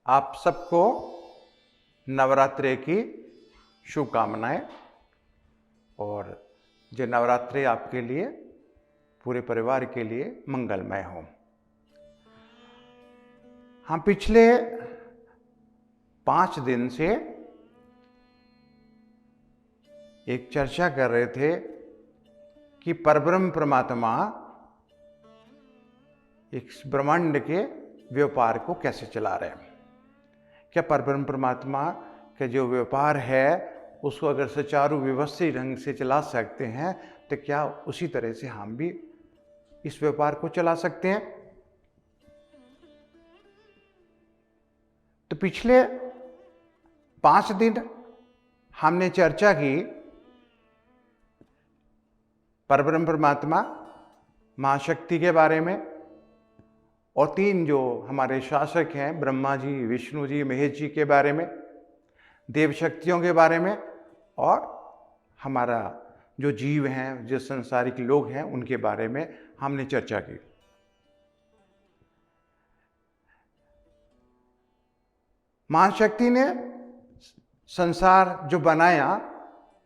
आप सबको नवरात्रि की शुभकामनाएं। और जो नवरात्रि आपके लिए, पूरे परिवार के लिए मंगलमय हो। हम पिछले 5 दिन से एक चर्चा कर रहे थे कि परब्रह्म परमात्मा इस ब्रह्मांड के व्यापार को कैसे चला रहे हैं। क्या परब्रह्म परमात्मा का जो व्यापार है उसको अगर सुचारू व्यवस्थित ढंग से चला सकते हैं तो क्या उसी तरह से हम भी इस व्यापार को चला सकते हैं। तो पिछले 5 दिन हमने चर्चा की परब्रह्म परमात्मा, महाशक्ति के बारे में, और 3 जो हमारे शासक हैं ब्रह्मा जी, विष्णु जी, महेश जी के बारे में, देव शक्तियों के बारे में, और हमारा जो जीव हैं, जो संसारिक लोग हैं, उनके बारे में हमने चर्चा की। महाशक्ति ने संसार जो बनाया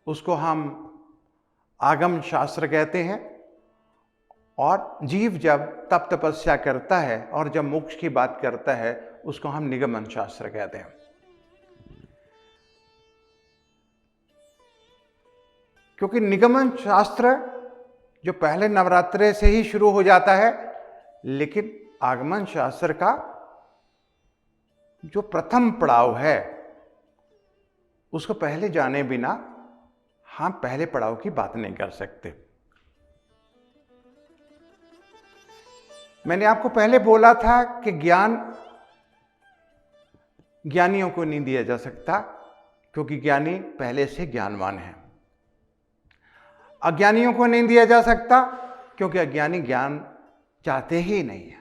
उसको हम आगम शास्त्र कहते हैं, और जीव जब तप तपस्या करता है और जब मोक्ष की बात करता है उसको हम निगमन शास्त्र कहते हैं। क्योंकि निगमन शास्त्र जो पहले नवरात्रे से ही शुरू हो जाता है, लेकिन आगमन शास्त्र का जो प्रथम पड़ाव है उसको पहले जाने बिना हम पहले पड़ाव की बात नहीं कर सकते। मैंने आपको पहले बोला था कि ज्ञान ज्ञानियों को नहीं दिया जा सकता, क्योंकि ज्ञानी पहले से ज्ञानवान है। अज्ञानियों को नहीं दिया जा सकता क्योंकि अज्ञानी ज्ञान चाहते ही नहीं है।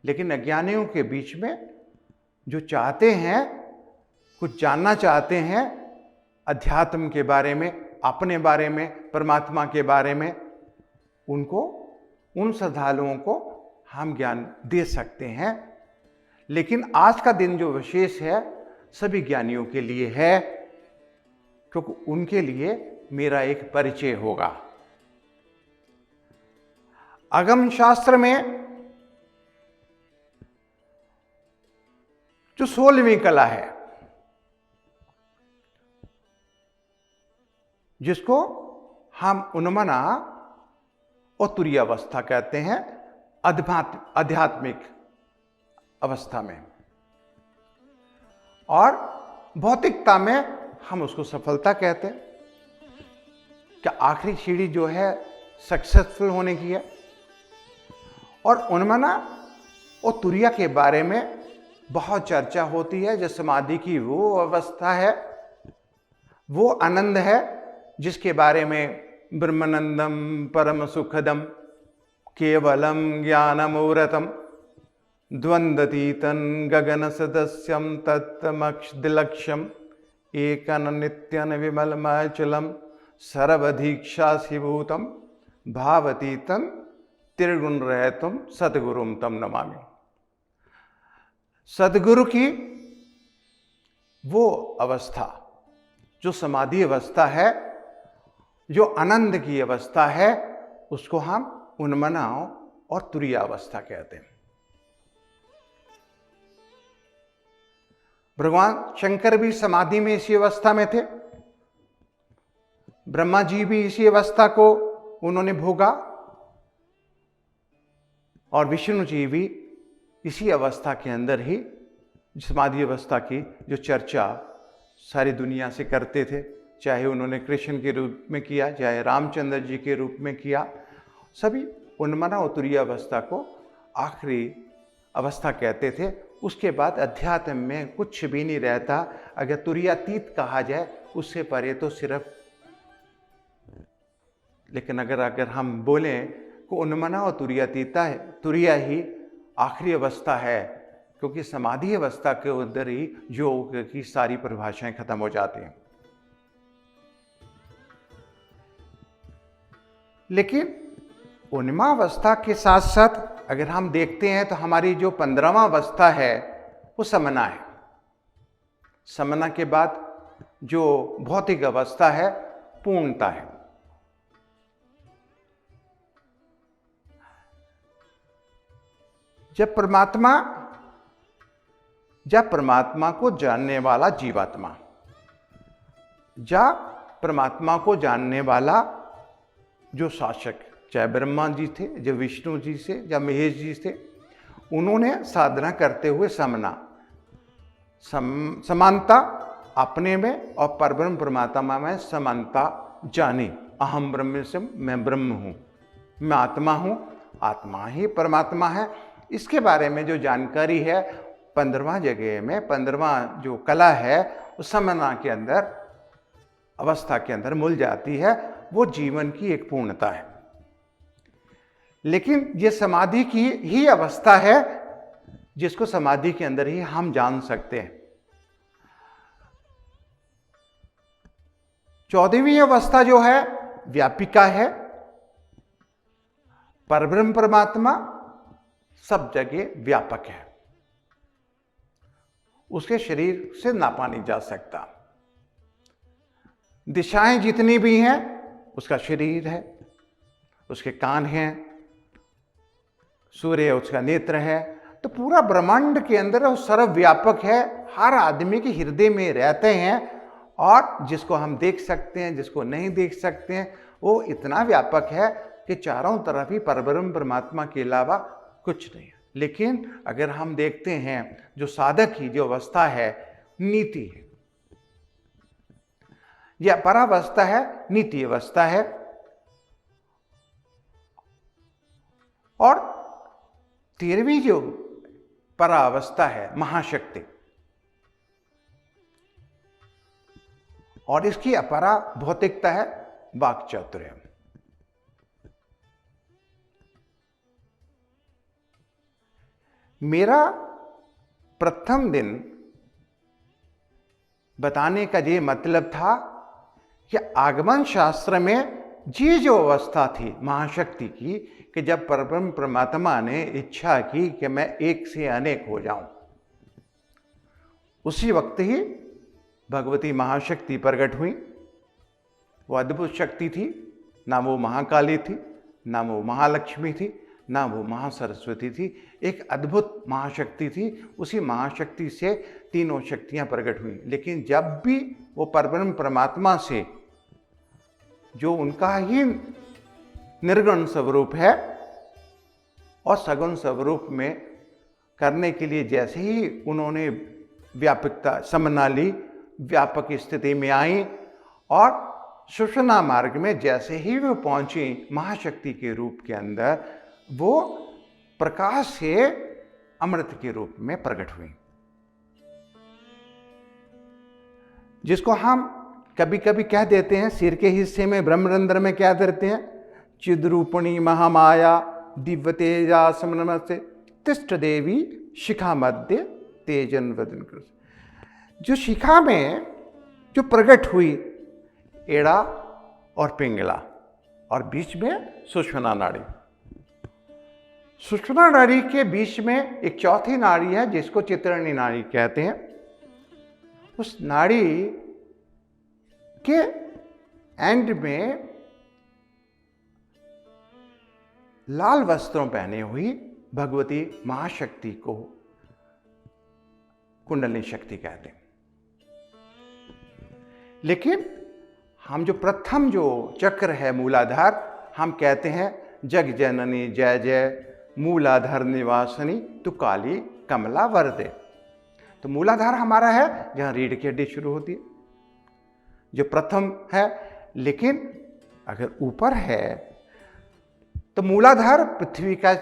लेकिन अज्ञानियों के बीच में जो चाहते हैं, कुछ जानना चाहते हैं अध्यात्म के बारे में, अपने बारे में, परमात्मा के बारे में, उनको, उन श्रद्धालुओं को हम ज्ञान दे सकते हैं। लेकिन आज का दिन जो विशेष है सभी ज्ञानियों के लिए है, क्योंकि उनके लिए मेरा एक परिचय होगा। आगम शास्त्र में जो 16वीं कला है, जिसको हम उन्मना और तुरीय अवस्था कहते हैं, आध्यात्मिक अवस्था में, और भौतिकता में हम उसको सफलता कहते हैं। क्या आखिरी सीढ़ी जो है सक्सेसफुल होने की है। और उन्मना और तुरीय के बारे में बहुत चर्चा होती है। जो समाधि की वो अवस्था है, वो आनंद है जिसके बारे में ब्रह्मानंदम परम सुखदम केवलम ज्ञानमूर्तम द्वंद्वतीतं गगन सदस्यम तत्तमक्षदिलक्ष्यम एकन नित्यन विमलमचलम सर्वधीक्षासीभूतम भावतीतं त्रिगुण रहतम सद्गुरुम तम नमामि। सद्गुरु की वो अवस्था जो समाधि अवस्था है, जो आनंद की अवस्था है, उसको हम उन्मना और तुरीय अवस्था कहते हैं। भगवान शंकर भी समाधि में इसी अवस्था में थे, ब्रह्मा जी भी इसी अवस्था को उन्होंने भोगा, और विष्णु जी भी इसी अवस्था के अंदर ही समाधि अवस्था की जो चर्चा सारी दुनिया से करते थे। चाहे उन्होंने कृष्ण के रूप में किया, चाहे रामचंद्र जी के रूप में किया, सभी उन्मना और तुरीय अवस्था को आखिरी अवस्था कहते थे। उसके बाद अध्यात्म में कुछ भी नहीं रहता। अगर तुरीयातीत कहा जाए उससे परे तो सिर्फ, लेकिन अगर हम बोलें कि उन्मना और तुरीयातीता है, तुरीय ही आखिरी अवस्था है, क्योंकि समाधि अवस्था के अंदर ही योग की सारी परिभाषाएं खत्म हो जाती हैं। लेकिन उन्मा अवस्था के साथ साथ अगर हम देखते हैं तो हमारी जो 15वां अवस्था है वो समना है। समना के बाद जो भौतिक अवस्था है पूर्णता है। जब परमात्मा को जानने वाला जीवात्मा, जब परमात्मा को जानने वाला जो शासक, चाहे ब्रह्मा जी थे, जो विष्णु जी से, या महेश जी थे, उन्होंने साधना करते हुए समानता अपने में और परब्रह्म परमात्मा में समानता जानी। अहम ब्रह्मस्म, मैं ब्रह्म हूँ, मैं आत्मा हूँ, आत्मा ही परमात्मा है। इसके बारे में जो जानकारी है 15वां जगह में, 15वां जो कला है उस समना के अंदर, अवस्था के अंदर मिल जाती है। वो जीवन की एक पूर्णता है। लेकिन ये समाधि की ही अवस्था है जिसको समाधि के अंदर ही हम जान सकते हैं। 14वीं अवस्था जो है व्यापिका है। परब्रह्म परमात्मा सब जगह व्यापक है, उसके शरीर से नापा नहीं जा सकता। दिशाएं जितनी भी हैं उसका शरीर है, उसके कान हैं, सूर्य उसका नेत्र है। तो पूरा ब्रह्मांड के अंदर वो सर्वव्यापक है, हर आदमी के हृदय में रहते हैं। और जिसको हम देख सकते हैं, जिसको नहीं देख सकते हैं, वो इतना व्यापक है कि चारों तरफ ही परब्रह्म परमात्मा के अलावा कुछ नहीं है। लेकिन अगर हम देखते हैं जो साधक की जो अवस्था है नीति है, यह परावस्था है, नीति अवस्था है। और 13वीं जो परावस्था है महाशक्ति, और इसकी अपरा भौतिकता है वाक् चातुर्य। मेरा प्रथम दिन बताने का ये मतलब था कि आगमन शास्त्र में ये जो अवस्था थी महाशक्ति की, कि जब परब्रह्म परमात्मा ने इच्छा की कि मैं एक से अनेक हो जाऊं, उसी वक्त ही भगवती महाशक्ति प्रकट हुई। वो अद्भुत शक्ति थी, ना वो महाकाली थी, ना वो महालक्ष्मी थी, ना वो महासरस्वती थी। एक अद्भुत महाशक्ति थी। उसी महाशक्ति से तीनों शक्तियां प्रकट हुई। लेकिन जब भी वो परब्रह्म परमात्मा से, जो उनका ही निर्गुण स्वरूप है और सगुण स्वरूप में करने के लिए जैसे ही उन्होंने व्यापकता समना ली, व्यापक स्थिति में आई, और सुषुम्ना मार्ग में जैसे ही वो पहुंची महाशक्ति के रूप के अंदर, वो प्रकाश से अमृत के रूप में प्रकट हुई। जिसको हम कभी कभी कह देते हैं, सिर के हिस्से में ब्रह्मरंध्र में क्या करते हैं, चिद्रूपणी महामाया दिव्य तेजा समनमस्ते तिष्ठ देवी शिखा मध्य तेजन वदन कर। जो शिखा में जो प्रकट हुई एड़ा और पिंगला, और बीच में सुषुम्ना नाड़ी। सुषुम्ना नाड़ी के बीच में एक चौथी नाड़ी है जिसको चित्रणी नाड़ी कहते हैं। उस नाड़ी के एंड में लाल वस्त्रों पहने हुई भगवती महाशक्ति को कुंडलिनी शक्ति कहते हैं। लेकिन हम जो प्रथम जो चक्र है मूलाधार, हम कहते हैं जग जननी जय जय मूलाधार निवासनी तु काली कमला वरदे। तो मूलाधार हमारा है जहां रीढ़ की हड्डी शुरू होती है, जो प्रथम है। लेकिन अगर ऊपर है तो मूलाधार पृथ्वी का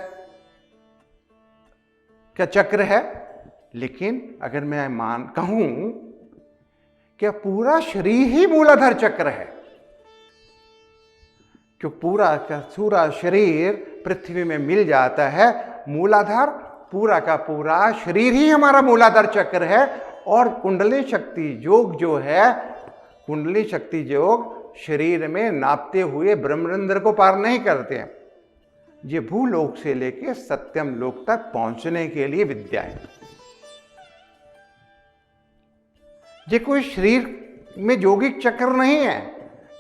चक्र है। लेकिन अगर मैं कहूं कि पूरा शरीर ही मूलाधार चक्र है, क्यों पूरा का पूरा शरीर पृथ्वी में मिल जाता है। मूलाधार पूरा का पूरा शरीर ही हमारा मूलाधार चक्र है। और कुंडली शक्ति योग जो है, कुंडली शक्ति योग शरीर में नापते हुए ब्रह्मरंध्र को पार नहीं करते हैं। ये भूलोक से लेकर सत्यम लोक तक पहुंचने के लिए विद्या है। ये कोई शरीर में यौगिक चक्र नहीं है।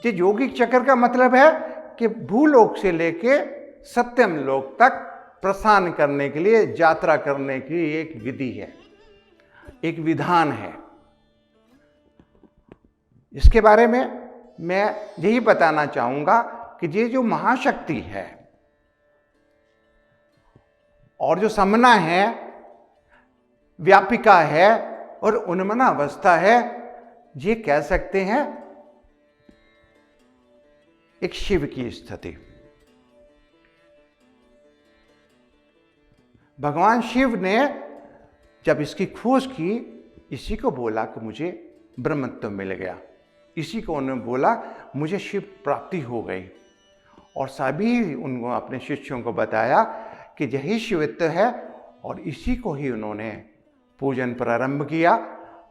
ये यौगिक चक्र का मतलब है कि भूलोक से लेके सत्यम लोक तक प्रस्थान करने के लिए, यात्रा करने की एक विधि है, एक विधान है। इसके बारे में मैं यही बताना चाहूंगा कि ये जो महाशक्ति है और जो समना है, व्यापिका है और उन्मनावस्था है, ये कह सकते हैं एक शिव की स्थिति। भगवान शिव ने जब इसकी खोज की, इसी को बोला कि मुझे ब्रह्मत्व मिल गया, इसी को उन्होंने बोला मुझे शिव प्राप्ति हो गई। और सभी उनको अपने शिष्यों को बताया कि यही शिवत्व है और इसी को ही उन्होंने पूजन प्रारंभ किया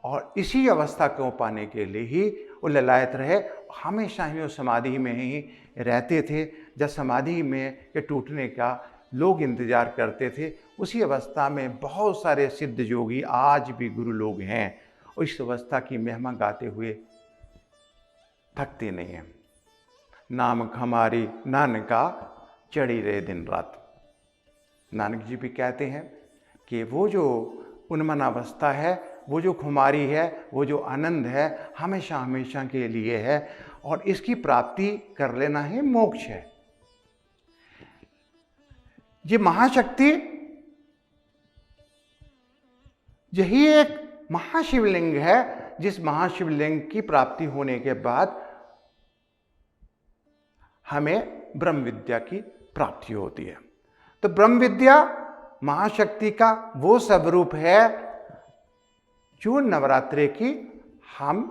और इसी अवस्था को पाने के लिए ही वो ललायत रहे। हमेशा ही वो समाधि में ही रहते थे। जब समाधि में के टूटने का लोग इंतजार करते थे, उसी अवस्था में बहुत सारे सिद्ध योगी आज भी गुरु लोग हैं और इस अवस्था की महिमा गाते हुए थकते नहीं हैं। नाम हमारी नानका चढ़ी रहे दिन रात। नानक जी भी कहते हैं कि वो जो उन्मनावस्था है, वो जो खुमारी है, वो जो आनंद है, हमेशा हमेशा के लिए है और इसकी प्राप्ति कर लेना ही मोक्ष है। ये महाशक्ति, यही एक महाशिवलिंग है जिस महाशिवलिंग की प्राप्ति होने के बाद हमें ब्रह्म विद्या की प्राप्ति होती है। तो ब्रह्म विद्या महाशक्ति का वो स्वरूप है जो नवरात्रे की हम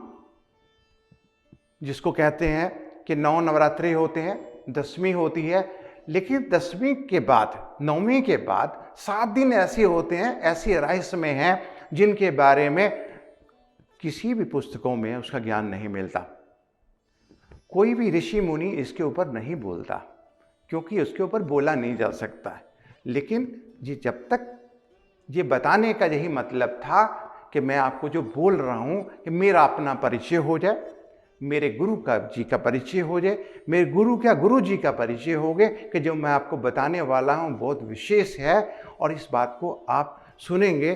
जिसको कहते हैं कि 9 नवरात्रे होते हैं, 10वीं होती है, लेकिन 10वीं के बाद, 9वीं के बाद 7 दिन ऐसे होते हैं, ऐसी रहस्यमय हैं जिनके बारे में किसी भी पुस्तकों में उसका ज्ञान नहीं मिलता। कोई भी ऋषि मुनि इसके ऊपर नहीं बोलता क्योंकि उसके ऊपर बोला नहीं जा सकता है। लेकिन ये जब तक ये बताने का यही मतलब था कि मैं आपको जो बोल रहा हूँ कि मेरा अपना परिचय हो जाए, मेरे गुरु का जी का परिचय हो जाए, मेरे गुरु क्या गुरु जी का परिचय हो गए कि जो मैं आपको बताने वाला हूँ बहुत विशेष है और इस बात को आप सुनेंगे,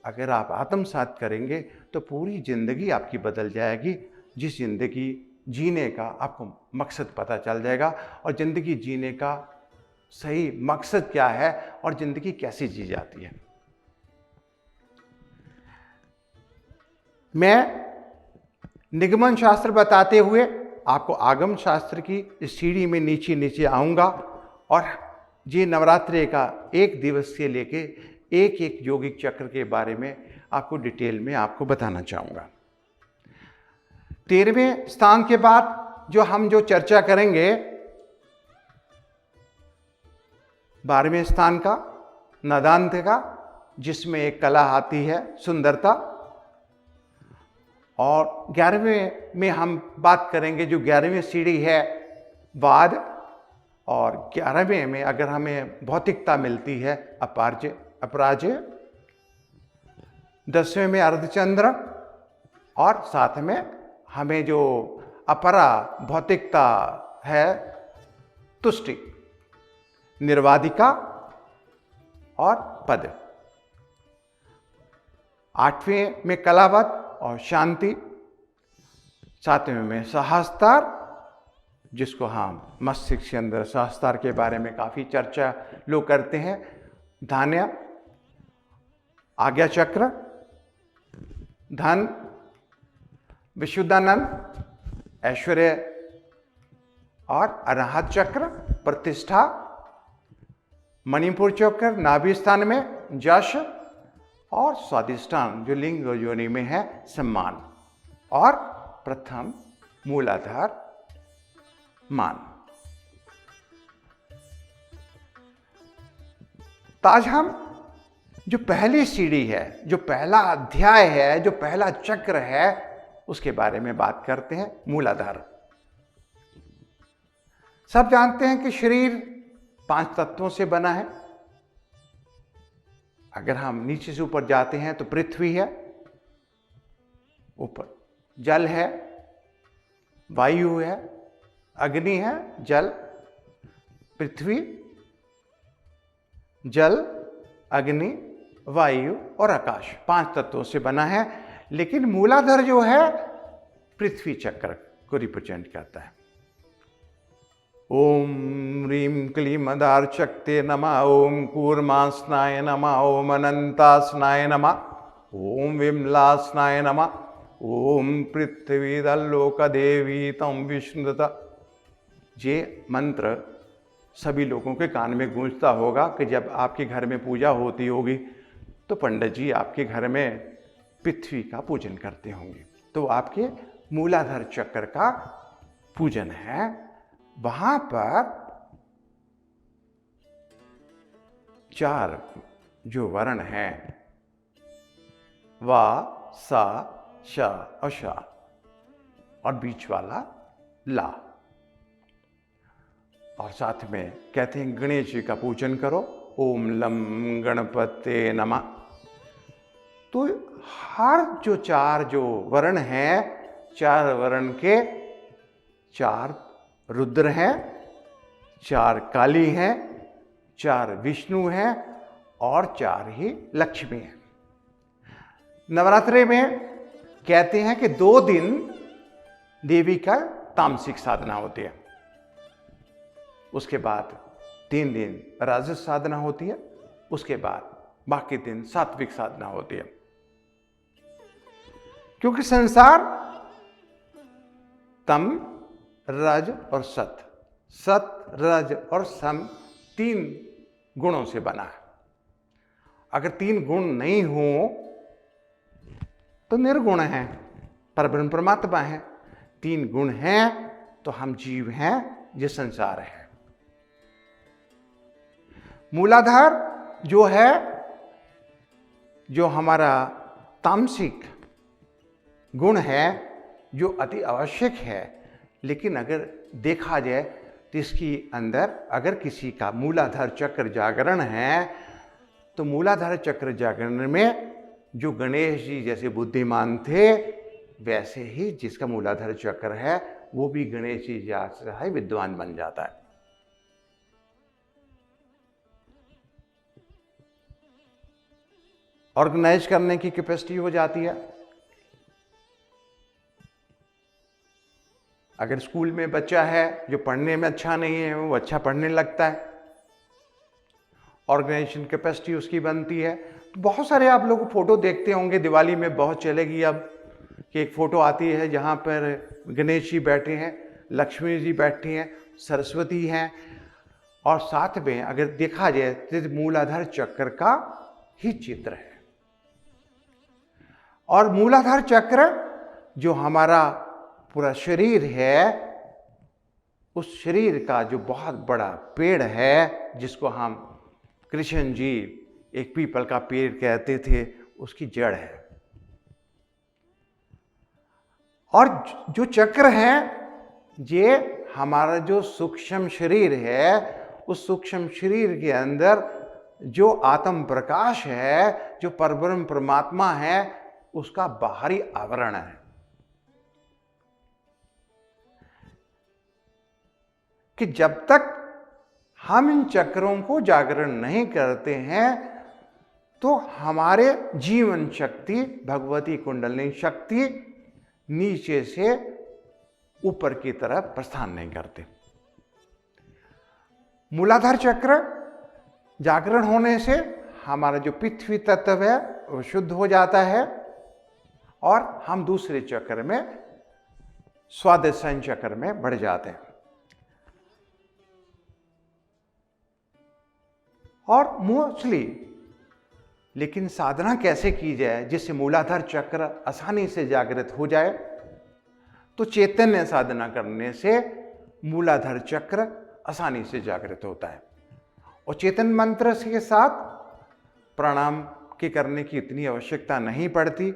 अगर आप आत्मसात करेंगे तो पूरी ज़िंदगी आपकी बदल जाएगी। जिस ज़िंदगी जीने का आपको मकसद पता चल जाएगा और ज़िंदगी जीने का सही मकसद क्या है और ज़िंदगी कैसे जी जाती है। मैं निगमन शास्त्र बताते हुए आपको आगम शास्त्र की इस सीढ़ी में नीचे नीचे आऊँगा और ये नवरात्रे का एक दिवस से लेके एक एक यौगिक चक्र के बारे में आपको डिटेल में आपको बताना चाहूँगा। 13वें स्थान के बाद जो चर्चा करेंगे 12वें स्थान का, नादान्त का, जिसमें एक कला आती है, सुंदरता। और 11वें में हम बात करेंगे जो 11वीं सीढ़ी है, वाद। और 11वें में अगर हमें भौतिकता मिलती है, अपराजय। 10वें में अर्धचंद्र और 7 में हमें जो अपरा भौतिकता है, तुष्टि, निर्वादिका और पद। 8वें में कलावत और शांति। 7वें में सहस्तार, जिसको हम मस्तिष्क के अंदर सहस्तार के बारे में काफ़ी चर्चा लोग करते हैं। धान्य, आज्ञा चक्र, धन, विशुद्धानंद, ऐश्वर्य और अनाहत चक्र, प्रतिष्ठा। मणिपुर चक्र नाभि स्थान में यश और स्वादिष्ठान जो लिंग और योनि में है, सम्मान। और प्रथम मूलाधार, मान। तो आज हम जो पहली सीढ़ी है, जो पहला अध्याय है, जो पहला चक्र है, उसके बारे में बात करते हैं, मूलाधार। सब जानते हैं कि शरीर 5 तत्वों से बना है। अगर हम नीचे से ऊपर जाते हैं तो पृथ्वी है, ऊपर जल है, वायु है, अग्नि है, जल, पृथ्वी, जल, अग्नि, वायु और आकाश, 5 तत्वों से बना है। लेकिन मूलाधार जो है पृथ्वी चक्र को रिप्रेजेंट करता है। ओम ह्रीं क्लीं अदारशक्ते नमः, ओम कूर्मासनाय नमः, ओम अनंतासनाय नमः, ओम विमलासनाय नमः, ओम पृथ्वीदल्लोकदेवी तं विष्णुदता। ये मंत्र सभी लोगों के कान में गूंजता होगा कि जब आपके घर में पूजा होती होगी तो पंडित जी आपके घर में पृथ्वी का पूजन करते होंगे, तो आपके मूलाधार चक्र का पूजन है। वहां पर 4 जो वर्ण हैं, वा, सा, शा और शा, और बीच वाला ला। और साथ में कहते हैं गणेश जी का पूजन करो, ओम लम गणपते नमः। तो हर जो 4 जो वर्ण हैं, 4 वर्ण के 4 रुद्र हैं, 4 काली हैं, 4 विष्णु हैं और 4 ही लक्ष्मी हैं। नवरात्रि में कहते हैं कि 2 दिन देवी का तामसिक साधना होती है, उसके बाद 3 दिन राजस साधना होती है, उसके बाद बाकी दिन सात्विक साधना होती है। क्योंकि संसार तम, रज और सत, सत, रज और सम 3 गुणों से बना है। अगर 3 गुण नहीं हो तो निर्गुण है, परब्रह्म परमात्मा है। 3 गुण हैं तो हम जीव हैं, ये संसार है। मूलाधार जो है, जो हमारा तामसिक गुण है, जो अति आवश्यक है, लेकिन अगर देखा जाए तो इसकी अंदर अगर किसी का मूलाधार चक्र जागरण है तो मूलाधार चक्र जागरण में जो गणेश जी जैसे बुद्धिमान थे, वैसे ही जिसका मूलाधार चक्र है वो भी गणेश जी जैसा ही विद्वान बन जाता है। ऑर्गेनाइज करने की कैपेसिटी हो जाती है। अगर स्कूल में बच्चा है जो पढ़ने में अच्छा नहीं है, वो अच्छा पढ़ने लगता है, ऑर्गेनाइजेशन कैपेसिटी उसकी बनती है। तो बहुत सारे आप लोग फोटो देखते होंगे, दिवाली में बहुत चलेगी अब, कि एक फोटो आती है जहाँ पर गणेश जी बैठे हैं, लक्ष्मी जी बैठी हैं, सरस्वती हैं, और साथ में अगर देखा जाए तो मूलाधार चक्र का ही चित्र है। और मूलाधार चक्र जो हमारा पूरा शरीर है, उस शरीर का जो बहुत बड़ा पेड़ है, जिसको हम कृष्ण जी एक पीपल का पेड़ कहते थे, उसकी जड़ है। और जो चक्र है, ये हमारा जो सूक्ष्म शरीर है, उस सूक्ष्म शरीर के अंदर जो आत्म प्रकाश है, जो परब्रह्म परमात्मा है, उसका बाहरी आवरण है। कि जब तक हम इन चक्रों को जागरण नहीं करते हैं तो हमारे जीवन शक्ति, भगवती कुंडलिनी शक्ति नीचे से ऊपर की तरफ प्रस्थान नहीं करते। मूलाधार चक्र जागरण होने से हमारा जो पृथ्वी तत्व है वो शुद्ध हो जाता है और हम दूसरे चक्र में, स्वादिष्टान चक्र में बढ़ जाते हैं। और मोस्टली लेकिन साधना कैसे की जाए जिससे मूलाधार चक्र आसानी से जागृत हो जाए? तो चैतन्य साधना करने से मूलाधार चक्र आसानी से जागृत होता है। और चेतन मंत्र के साथ प्राणायाम के करने की इतनी आवश्यकता नहीं पड़ती,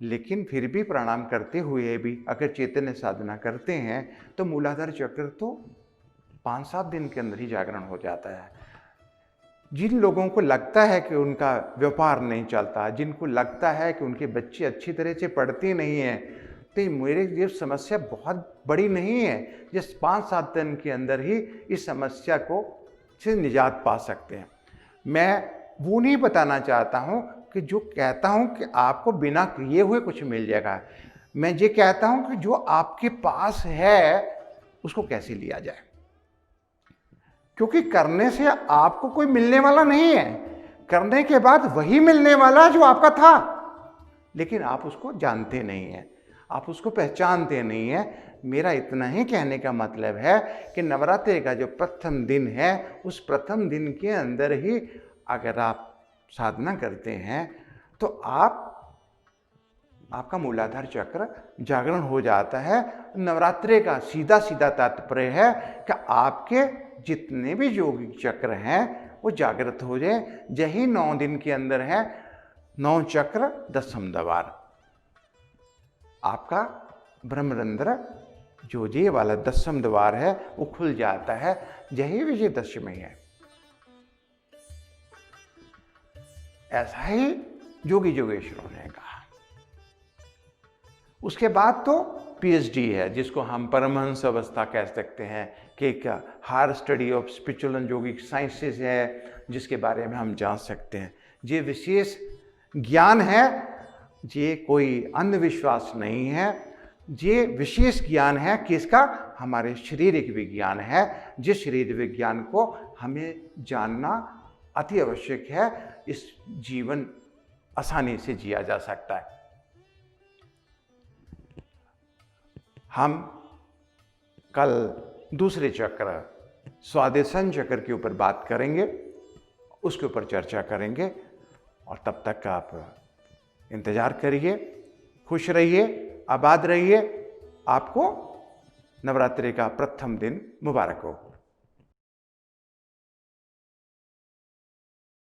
लेकिन फिर भी प्राणायाम करते हुए भी अगर चैतन्य साधना करते हैं तो मूलाधार चक्र तो 5-7 दिन के अंदर ही जागरण हो जाता है। जिन लोगों को लगता है कि उनका व्यापार नहीं चलता, जिनको लगता है कि उनके बच्चे अच्छी तरह से पढ़ते नहीं हैं, तो मेरे ये समस्या बहुत बड़ी नहीं है। जिस 5-7 दिन के अंदर ही इस समस्या को से निजात पा सकते हैं। मैं वो नहीं बताना चाहता हूँ कि जो कहता हूँ कि आपको बिना किए हुए कुछ मिल जाएगा। मैं ये कहता हूँ कि जो आपके पास है उसको कैसे लिया जाए, क्योंकि करने से आपको कोई मिलने वाला नहीं है। करने के बाद वही मिलने वाला जो आपका था, लेकिन आप उसको जानते नहीं हैं, आप उसको पहचानते नहीं हैं। मेरा इतना ही कहने का मतलब है कि नवरात्रि का जो प्रथम दिन है, उस प्रथम दिन के अंदर ही अगर आप साधना करते हैं तो आपका मूलाधार चक्र जागरण हो जाता है। नवरात्रि का सीधा सीधा तात्पर्य है कि आपके जितने भी योगिक चक्र हैं वो जागृत हो जाए। यही 9 दिन के अंदर है 9 चक्र 10म द्वार। आपका ब्रह्मरंध्र जो ये वाला 10म द्वार है वो खुल जाता है। यही विजयदशमी है। ऐसा ही जोगी जोगेश्वरों ने कहा। उसके बाद तो पीएचडी है, जिसको हम परमहंस अवस्था कह सकते हैं, कि एक higher study of spiritual and yogic sciences है, जिसके बारे में हम जान सकते हैं। ये विशेष ज्ञान है, ये कोई अंधविश्वास नहीं है। ये विशेष ज्ञान है किसका? हमारे शारीरिक विज्ञान है, जिस शरीर विज्ञान को हमें जानना अति आवश्यक है। इस जीवन आसानी से जिया जा सकता है। हम कल दूसरे चक्र स्वादिष्ठान चक्र के ऊपर बात करेंगे, उसके ऊपर चर्चा करेंगे। और तब तक आप इंतज़ार करिए। खुश रहिए, आबाद रहिए। आपको नवरात्रि का प्रथम दिन मुबारक हो।